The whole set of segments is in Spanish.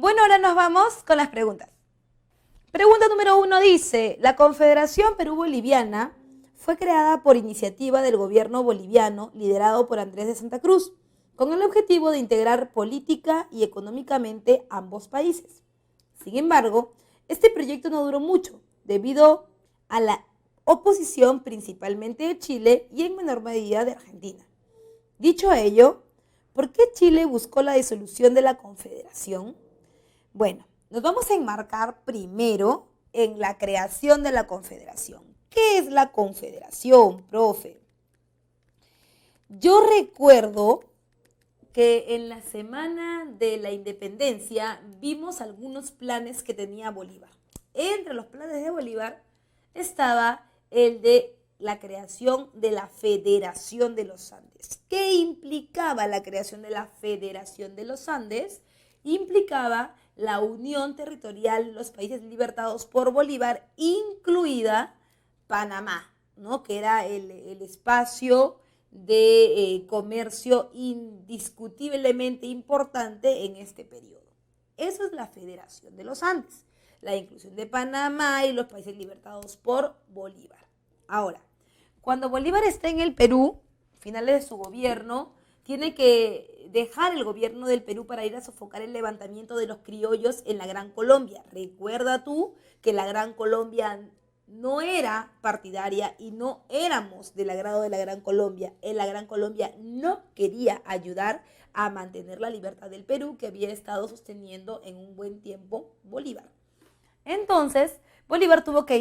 Bueno, ahora nos vamos con las preguntas. Pregunta número 1 dice, la Confederación Perú-Boliviana fue creada por iniciativa del gobierno boliviano liderado por Andrés de Santa Cruz, con el objetivo de integrar política y económicamente ambos países. Sin embargo, este proyecto no duró mucho, debido a la oposición principalmente de Chile y en menor medida de Argentina. Dicho ello, ¿por qué Chile buscó la disolución de la Confederación? Bueno, nos vamos a enmarcar primero en la creación de la Confederación. ¿Qué es la Confederación, profe? Yo recuerdo que en la semana de la independencia vimos algunos planes que tenía Bolívar. Entre los planes de Bolívar estaba el de la creación de la Federación de los Andes. ¿Qué implicaba la creación de la Federación de los Andes? Implicaba la unión territorial de los países libertados por Bolívar, incluida Panamá, ¿no? Que era el espacio de comercio indiscutiblemente importante en este periodo. Eso es la Federación de los Andes, la inclusión de Panamá y los países libertados por Bolívar. Ahora, cuando Bolívar está en el Perú, finales de su gobierno, tiene que dejar el gobierno del Perú para ir a sofocar el levantamiento de los criollos en la Gran Colombia. Recuerda tú que la Gran Colombia no era partidaria y no éramos del agrado de la Gran Colombia. La Gran Colombia no quería ayudar a mantener la libertad del Perú que había estado sosteniendo en un buen tiempo Bolívar. Entonces, Bolívar tuvo que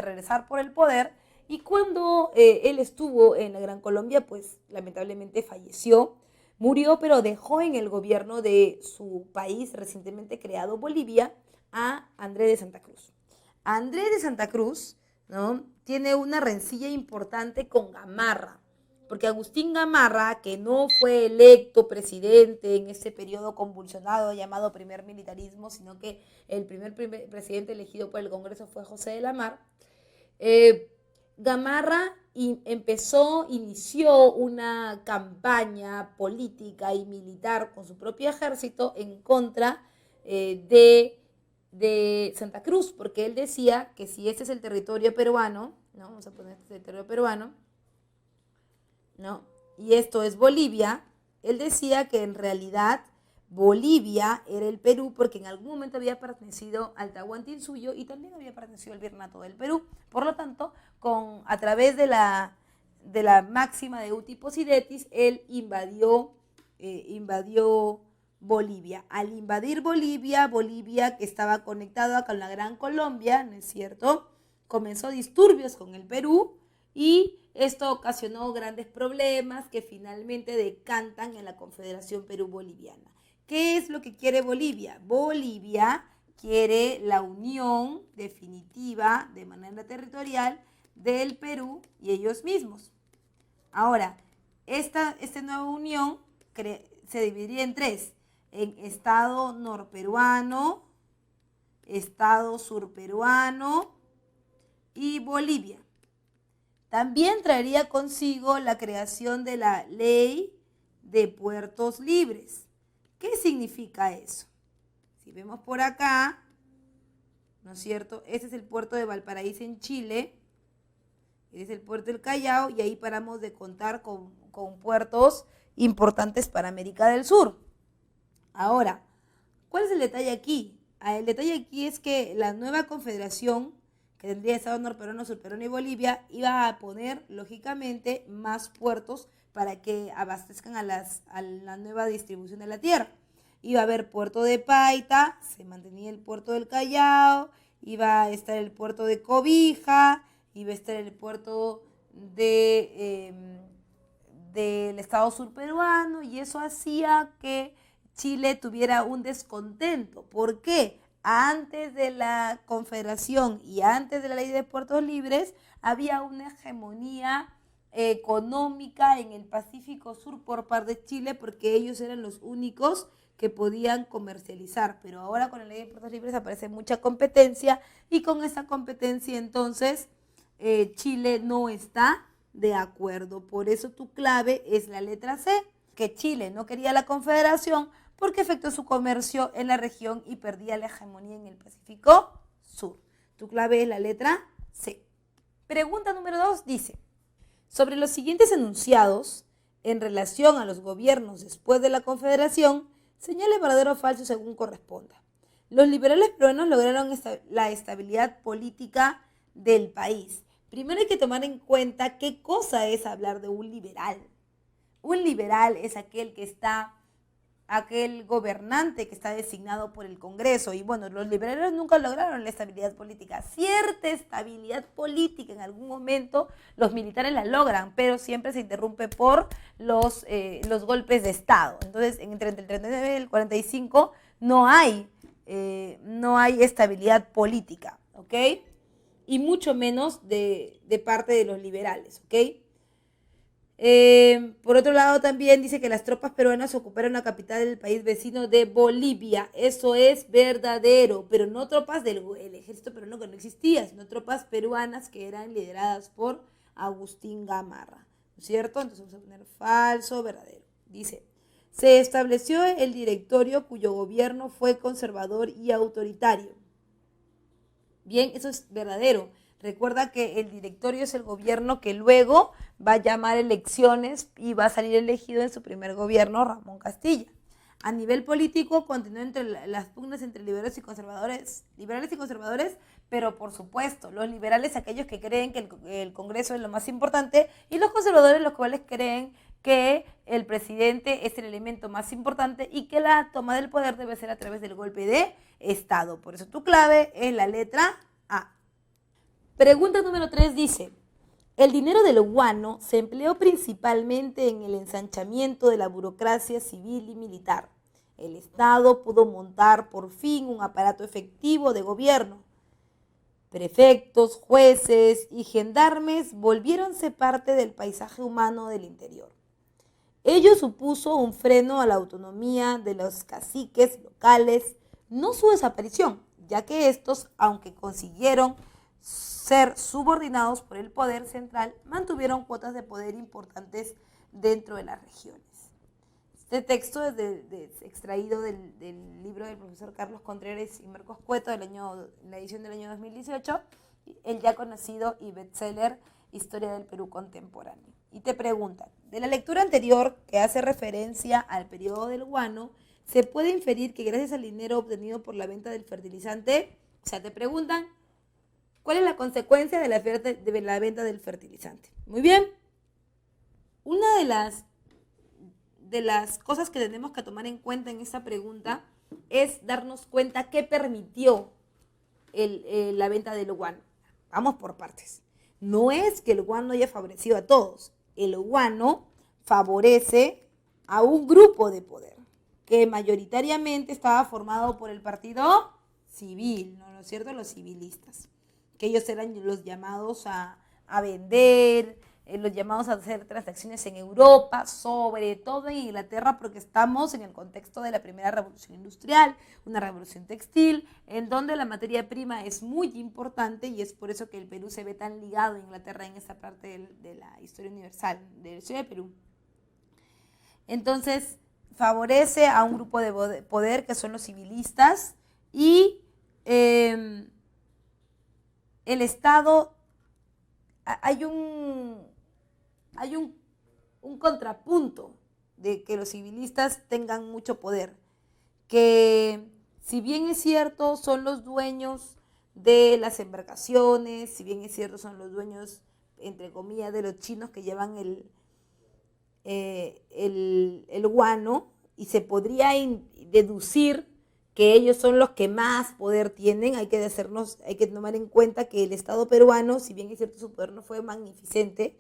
regresar por el poder y cuando él estuvo en la Gran Colombia, pues lamentablemente falleció, murió, pero dejó en el gobierno de su país recientemente creado, Bolivia, a Andrés de Santa Cruz. Andrés de Santa Cruz, ¿no?, tiene una rencilla importante con Gamarra, porque Agustín Gamarra, que no fue electo presidente en ese periodo convulsionado llamado primer militarismo, sino que el primer presidente elegido por el Congreso fue José de la Mar, Gamarra inició una campaña política y militar con su propio ejército en contra de Santa Cruz, porque él decía que si este es el territorio peruano, ¿no? Vamos a poner este territorio peruano, ¿no?, y esto es Bolivia, él decía que en realidad Bolivia era el Perú porque en algún momento había pertenecido al Tahuantinsuyo y también había pertenecido al Virreinato del Perú. Por lo tanto, a través de la máxima de uti possidetis, él invadió Bolivia. Al invadir Bolivia, que estaba conectada con la Gran Colombia, ¿no es cierto?, comenzó disturbios con el Perú y esto ocasionó grandes problemas que finalmente decantan en la Confederación Perú-Boliviana. ¿Qué es lo que quiere Bolivia? Bolivia quiere la unión definitiva de manera territorial del Perú y ellos mismos. Ahora, esta nueva unión se dividiría en tres: en Estado norperuano, Estado surperuano y Bolivia. También traería consigo la creación de la Ley de Puertos Libres. ¿Qué significa eso? Si vemos por acá, ¿no es cierto? Este es el puerto de Valparaíso en Chile, este es el puerto del Callao y ahí paramos de contar con puertos importantes para América del Sur. Ahora, ¿cuál es el detalle aquí? El detalle aquí es que la nueva confederación, que tendría Estado norperuano, surperuano y Bolivia, iba a poner, lógicamente, más puertos para que abastezcan a la nueva distribución de la tierra. Iba a haber puerto de Paita, se mantenía el puerto del Callao, iba a estar el puerto de Cobija, iba a estar el puerto del Estado surperuano, y eso hacía que Chile tuviera un descontento. ¿Por qué? Antes de la Confederación y antes de la Ley de Puertos Libres había una hegemonía económica en el Pacífico Sur por parte de Chile porque ellos eran los únicos que podían comercializar, pero ahora con la Ley de Puertos Libres aparece mucha competencia y con esa competencia entonces Chile no está de acuerdo. Por eso tu clave es la letra C, que Chile no quería la Confederación porque afectó su comercio en la región y perdía la hegemonía en el Pacífico Sur. Tu clave es la letra C. Pregunta número 2 dice, sobre los siguientes enunciados, en relación a los gobiernos después de la Confederación, señale verdadero o falso según corresponda. Los liberales peruanos lograron la estabilidad política del país. Primero hay que tomar en cuenta qué cosa es hablar de un liberal. Un liberal es aquel gobernante que está designado por el Congreso. Y bueno, los liberales nunca lograron la estabilidad política. Cierta estabilidad política en algún momento los militares la logran, pero siempre se interrumpe por los golpes de Estado. Entonces, entre el 39 y el 45 no hay estabilidad política, ¿ok? Y mucho menos de parte de los liberales, ¿ok? Por otro lado, también dice que las tropas peruanas ocuparon la capital del país vecino de Bolivia. Eso es verdadero, pero no tropas del ejército peruano, que no existía, sino tropas peruanas que eran lideradas por Agustín Gamarra, ¿no es cierto? Entonces vamos a poner falso, verdadero. Dice, se estableció el directorio cuyo gobierno fue conservador y autoritario. Bien, eso es verdadero. Recuerda que el directorio es el gobierno que luego va a llamar elecciones y va a salir elegido en su primer gobierno Ramón Castilla. A nivel político continuó entre las pugnas entre liberales y conservadores, pero por supuesto, los liberales aquellos que creen que el Congreso es lo más importante y los conservadores los cuales creen que el presidente es el elemento más importante y que la toma del poder debe ser a través del golpe de Estado. Por eso tu clave es la letra A. Pregunta número 3 dice, el dinero del guano se empleó principalmente en el ensanchamiento de la burocracia civil y militar. El Estado pudo montar por fin un aparato efectivo de gobierno. Prefectos, jueces y gendarmes volviéronse parte del paisaje humano del interior. Ello supuso un freno a la autonomía de los caciques locales, no su desaparición, ya que estos, aunque consiguieron ser subordinados por el poder central, mantuvieron cuotas de poder importantes dentro de las regiones. Este texto es extraído del libro del profesor Carlos Contreras y Marcos Cueto en la edición del año 2018, el ya conocido y bestseller Historia del Perú Contemporáneo. Y te preguntan, de la lectura anterior que hace referencia al periodo del guano, ¿se puede inferir que gracias al dinero obtenido por la venta del fertilizante? O sea, te preguntan, ¿cuál es la consecuencia de la venta del fertilizante? Muy bien. Una de las cosas que tenemos que tomar en cuenta en esta pregunta es darnos cuenta qué permitió la venta del guano. Vamos por partes. No es que el guano haya favorecido a todos. El guano favorece a un grupo de poder que mayoritariamente estaba formado por el partido civil, ¿no es cierto? Los civilistas, que ellos eran los llamados a vender, los llamados a hacer transacciones en Europa, sobre todo en Inglaterra, porque estamos en el contexto de la primera revolución industrial, una revolución textil, en donde la materia prima es muy importante y es por eso que el Perú se ve tan ligado a Inglaterra en esta parte de la historia universal, de la historia de Perú. Entonces, favorece a un grupo de poder que son los civilistas y el Estado, hay un contrapunto de que los civilistas tengan mucho poder, que si bien es cierto son los dueños de las embarcaciones, si bien es cierto son los dueños, entre comillas, de los chinos que llevan el guano, y se podría deducir que ellos son los que más poder tienen, hay que tomar en cuenta que el Estado peruano, si bien es cierto su poder no fue magnificente,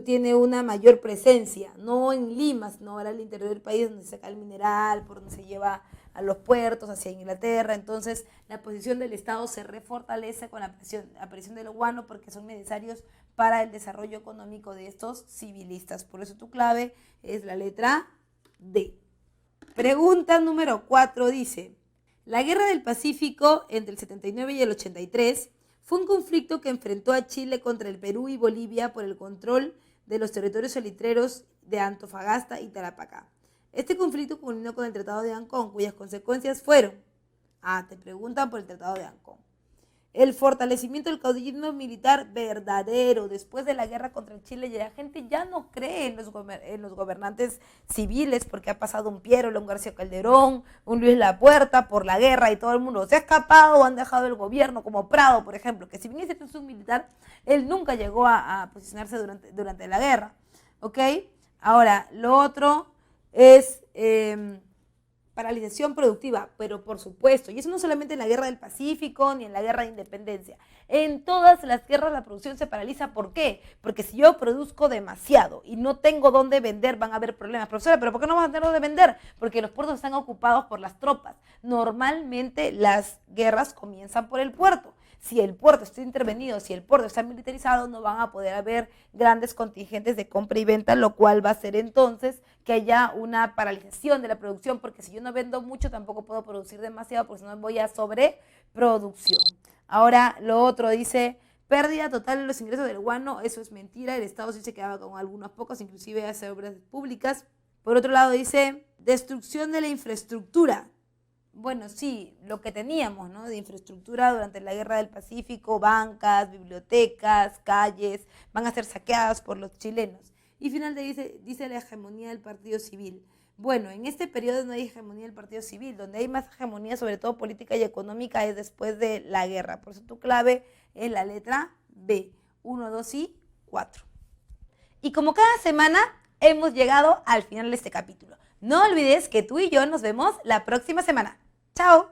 tiene una mayor presencia, no en Lima, sino ahora al interior del país, donde se saca el mineral, por donde se lleva a los puertos, hacia Inglaterra. Entonces la posición del Estado se refortalece con la aparición del guano, porque son necesarios para el desarrollo económico de estos civilistas. Por eso tu clave es la letra D. Pregunta número 4 dice, la Guerra del Pacífico entre el 79 y el 83 fue un conflicto que enfrentó a Chile contra el Perú y Bolivia por el control de los territorios salitreros de Antofagasta y Tarapacá. Este conflicto culminó con el Tratado de Ancón, cuyas consecuencias fueron, te preguntan por el Tratado de Ancón, el fortalecimiento del caudillismo militar verdadero después de la guerra contra Chile. Y la gente ya no cree en los gobernantes civiles porque ha pasado un Piero, un García Calderón, un Luis Lapuerta por la guerra y todo el mundo se ha escapado o han dejado el gobierno, como Prado, por ejemplo, que si bien es un militar, él nunca llegó a posicionarse durante la guerra. ¿Ok? Ahora, lo otro es paralización productiva, pero por supuesto, y eso no solamente en la guerra del Pacífico ni en la guerra de independencia, en todas las guerras la producción se paraliza. ¿Por qué? Porque si yo produzco demasiado y no tengo dónde vender, van a haber problemas. Profesora, ¿pero por qué no vas a tener dónde vender? Porque los puertos están ocupados por las tropas. Normalmente las guerras comienzan por el puerto. Si el puerto está intervenido, si el puerto está militarizado, no van a poder haber grandes contingentes de compra y venta, lo cual va a hacer entonces que haya una paralización de la producción, porque si yo no vendo mucho, tampoco puedo producir demasiado, porque si no voy a sobreproducción. Ahora, lo otro dice, pérdida total de los ingresos del guano. Eso es mentira, el Estado sí se quedaba con algunos pocos, inclusive hace obras públicas. Por otro lado dice, destrucción de la infraestructura. Bueno, sí, lo que teníamos, ¿no?, de infraestructura durante la Guerra del Pacífico, bancas, bibliotecas, calles, van a ser saqueadas por los chilenos. Y finalmente dice la hegemonía del partido civil. Bueno, en este periodo no hay hegemonía del partido civil, donde hay más hegemonía, sobre todo política y económica, es después de la guerra. Por eso tu clave es la letra B, 1, 2 y 4. Y como cada semana, hemos llegado al final de este capítulo. No olvides que tú y yo nos vemos la próxima semana. ¡Chao!